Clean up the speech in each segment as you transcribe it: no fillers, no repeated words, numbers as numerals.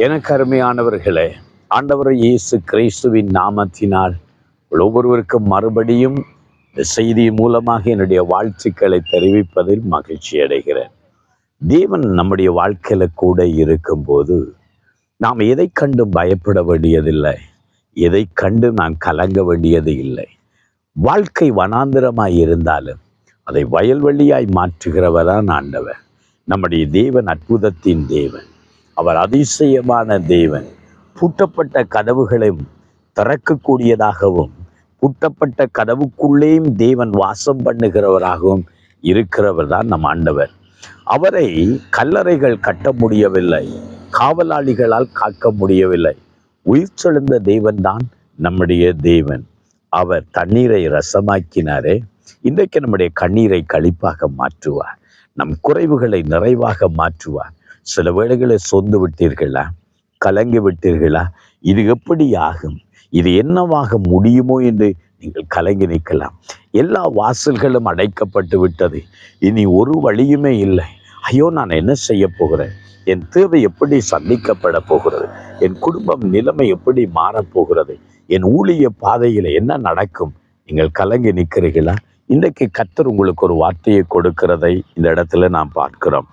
எனக்கு அருமையானவர்களே, ஆண்டவர் இயேசு கிறிஸ்துவின் நாமத்தினால் ஒவ்வொருவருக்கும் மறுபடியும் இந்த செய்தி மூலமாக என்னுடைய வாழ்த்துக்களை தெரிவிப்பதில் மகிழ்ச்சி அடைகிறேன். தேவன் நம்முடைய வாழ்க்கையில கூட இருக்கும்போது நாம் எதை கண்டும் பயப்பட வேண்டியதில்லை, எதை கண்டு நாம் கலங்க வேண்டியது இல்லை. வாழ்க்கை வனாந்திரமாய் இருந்தாலும் அதை வயல்வெளியாய் மாற்றுகிறவர்தான் ஆண்டவர். நம்முடைய தேவன் அற்புதத்தின் தேவன், அவர் அதிசயமான தேவன். பூட்டப்பட்ட கதவுகளையும் திறக்கக்கூடியதாகவும் பூட்டப்பட்ட கதவுக்குள்ளேயும் தேவன் வாசம் பண்ணுகிறவராகவும் இருக்கிறவர் தான் நம் ஆண்டவர். அவரை கல்லறைகள் கட்ட முடியவில்லை, காவலாளிகளால் காக்க முடியவில்லை. உயிர் செழுந்த தேவன் தான் நம்முடைய தேவன். அவர் தண்ணீரை ரசமாக்கினாரே, இன்றைக்கு நம்முடைய கண்ணீரை களிப்பாக மாற்றுவார், நம் குறைவுகளை நிறைவாக மாற்றுவார். சில வேளைகளை சொந்து விட்டீர்களா, கலங்கி விட்டீர்களா? இது எப்படி ஆகும், இது என்னவாக முடியுமோ என்று நீங்கள் கலங்கி நிற்கலாம். எல்லா வாசல்களும் அடைக்கப்பட்டு விட்டது, இனி ஒரு வழியுமே இல்லை. ஐயோ, நான் என்ன செய்ய போகிறேன்? என் தேவை எப்படி சந்திக்கப்பட போகிறது? என் குடும்பம் நிலைமை எப்படி மாறப்போகிறது? என் ஊழிய பாதையில் என்ன நடக்கும்? நீங்கள் கலங்கி நிற்கிறீர்களா? இன்றைக்கு கர்த்தர் உங்களுக்கு ஒரு வார்த்தையை கொடுக்கிறதை இந்த இடத்துல நாம் பார்க்கிறோம்.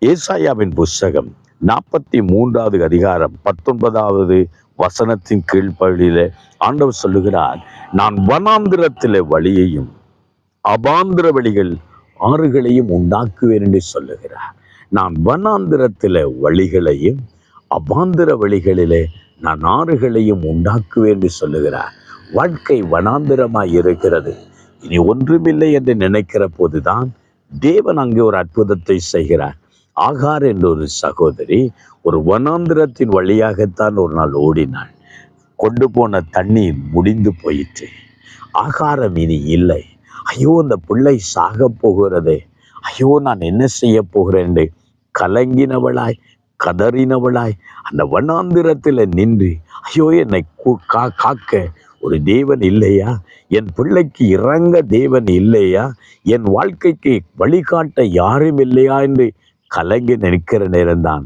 ஏசாயாவின் புஸ்தகம் 43வது அதிகாரம் 19வது வசனத்தின் கீழ்ப்பகுதியில ஆண்டவர் சொல்லுகிறார், நான் வனாந்திரத்திலே வழியையும் அபாந்திர வழிகள் ஆறுகளையும் உண்டாக்குவேன் என்று சொல்லுகிறார். நான் வனாந்திரத்திலே வழிகளையும் அபாந்திர வழிகளிலே நான் ஆறுகளையும் உண்டாக்குவேன் என்று சொல்லுகிறார். வாழ்க்கை வனாந்திரமாய் இருக்கிறது, இனி ஒன்றுமில்லை என்று நினைக்கிற போதுதான் தேவன் அங்கே ஒரு அற்புதத்தை செய்கிறார். ஆகார் என்ற ஒரு சகோதரி ஒரு வனாந்திரத்தின் வழியாகத்தான் ஒரு நாள் ஓடினாள். கொண்டு போன தண்ணீர் முடிந்து போயிற்று, ஆகாரம் இனி இல்லை. ஐயோ, அந்த பிள்ளை சாக போகிறதே, ஐயோ நான் என்ன செய்ய போகிறேன் என்று கலங்கினவளாய் கதறினவளாய் அந்த வனாந்திரத்தில் நின்று, ஐயோ என்னை காக்க ஒரு தேவன் இல்லையா? என் பிள்ளைக்கு இறங்க தேவன் இல்லையா? என் வாழ்க்கைக்கு வழிகாட்ட யாரும் இல்லையா என்று கலங்கி நிற்கிற நேரம்தான்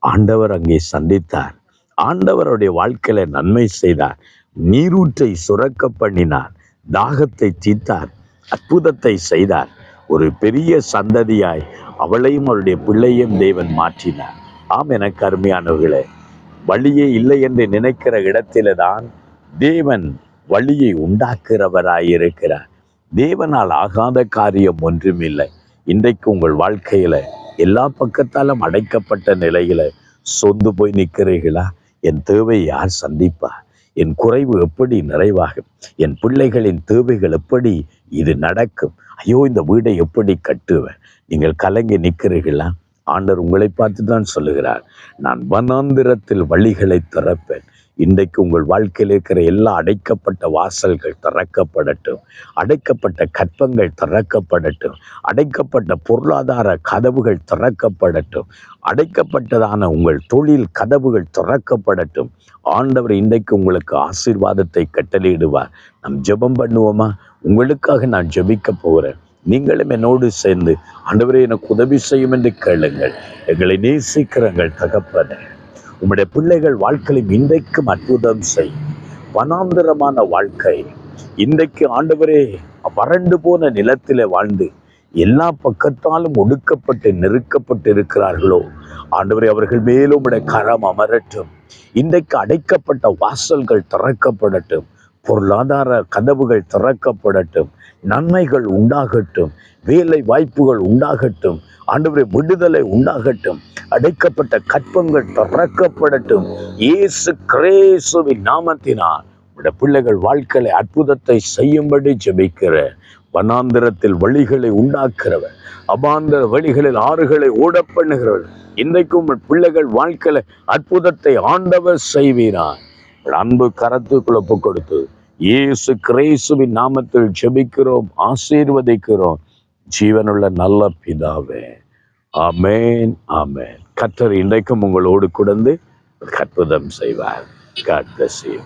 ஆண்டவர் அங்கே சந்தித்தார். ஆண்டவருடைய வாழ்க்கையில நன்மை செய்தார், நீரூற்றை சுரக்க பண்ணினார், தாகத்தை தீர்த்தார், அற்புதத்தை செய்தார். ஒரு பெரிய சந்ததியாய் அவளையும் அவருடைய பிள்ளையும் தேவன் மாற்றினார். ஆம், எனக்கு அருமையானவர்களே, வழியே இல்லை என்று நினைக்கிற இடத்தில தான் தேவன் வழியை உண்டாக்குறவராயிருக்கிறார். தேவனால் ஆகாத காரியம் ஒன்றுமில்லை. இன்றைக்கு உங்கள் வாழ்க்கையில எல்லா பக்கத்தாலும் அடைக்கப்பட்ட நிலையில சொந்து போய் நிற்கிறீர்களா? என் தேவை யார் சந்திப்பா? என் குறைவு எப்படி நிறைவாகும்? என் பிள்ளைகளின் தேவைகள் எப்படி இது நடக்கும்? ஐயோ, இந்த வீடை எப்படி கட்டுவேன்? நீங்கள் கலங்கி நிற்கிறீர்களா? ஆண்டவர் உங்களை பார்த்து தான் சொல்லுகிறார், நான் வனாந்திரத்தில் வழிகளை திறப்பேன். இன்றைக்கு உங்கள் வாழ்க்கையில் இருக்கிற எல்லா அடைக்கப்பட்ட வாசல்கள் திறக்கப்படட்டும், அடைக்கப்பட்ட கற்பங்கள் திறக்கப்படட்டும், அடைக்கப்பட்ட பொருளாதார கதவுகள் திறக்கப்படட்டும், அடைக்கப்பட்டதான உங்கள் தொழில் கதவுகள் திறக்கப்படட்டும். ஆண்டவர் இன்றைக்கு உங்களுக்கு ஆசீர்வாதத்தை கட்டளையிடுவார். நாம் ஜெபம் பண்ணுவோமா? உங்களுக்காக நான் ஜெபிக்க போகிறேன். நீங்களும் என்னோடு சேர்ந்து, ஆண்டவரே எனக்கு உதவி செய்யும் என்று கேளுங்கள். எங்களை நேசிக்கிறங்கள் தகப்பனே, உம்முடைய பிள்ளைகள் வாழ்க்கையில் இன்றைக்கும் அற்புதம் செய். வனாந்திரமான வாழ்க்கை இன்றைக்கு ஆண்டவரே வறண்டு போன நிலத்திலே வாழ்ந்து எல்லா பக்கத்தாலும் ஒடுக்கப்பட்டு நெருக்கப்பட்டு இருக்கிறார்களோ, ஆண்டவரே அவர்கள் மேலும் உம்முடைய கரம் அமரட்டும். இன்றைக்கு அடைக்கப்பட்ட வாசல்கள் திறக்கப்படட்டும், பொருளாதார கதவுகள் திறக்கப்படட்டும், நன்மைகள் உண்டாகட்டும், வேலை வாய்ப்புகள் உண்டாகட்டும், ஆண்டவரே விடுதலை உண்டாகட்டும், அடைக்கப்பட்ட கற்பங்கள் திறக்கப்படட்டும். இயேசு கிறிஸ்துவின் நாமத்தினால் உடைய பிள்ளைகள் வாழ்க்கையில அற்புதத்தை செய்யும்படி ஜெபிக்கிற, வனாந்திரத்தில் வழிகளை உண்டாக்குறவர், அபாந்திர வழிகளில் ஆறுகளை ஓட பண்ணுகிறவர், இன்றைக்கும் பிள்ளைகள் வாழ்க்கையில அற்புதத்தை ஆண்டவர் செய்வீரார். அன்பு கரத்துக்குள்ள ஒப்பு கொடுத்து இயேசு கிறிஸ்துவின் நாமத்தில் ஜெபிக்கிறோம், ஆசீர்வதிக்கிறோம். ஜீவனுள்ள நல்ல பிதாவே, ஆமென், ஆமென். கர்த்தர் இன்றைக்கும் உங்களோடு கூடந்து அற்புதம் செய்வார். God bless you.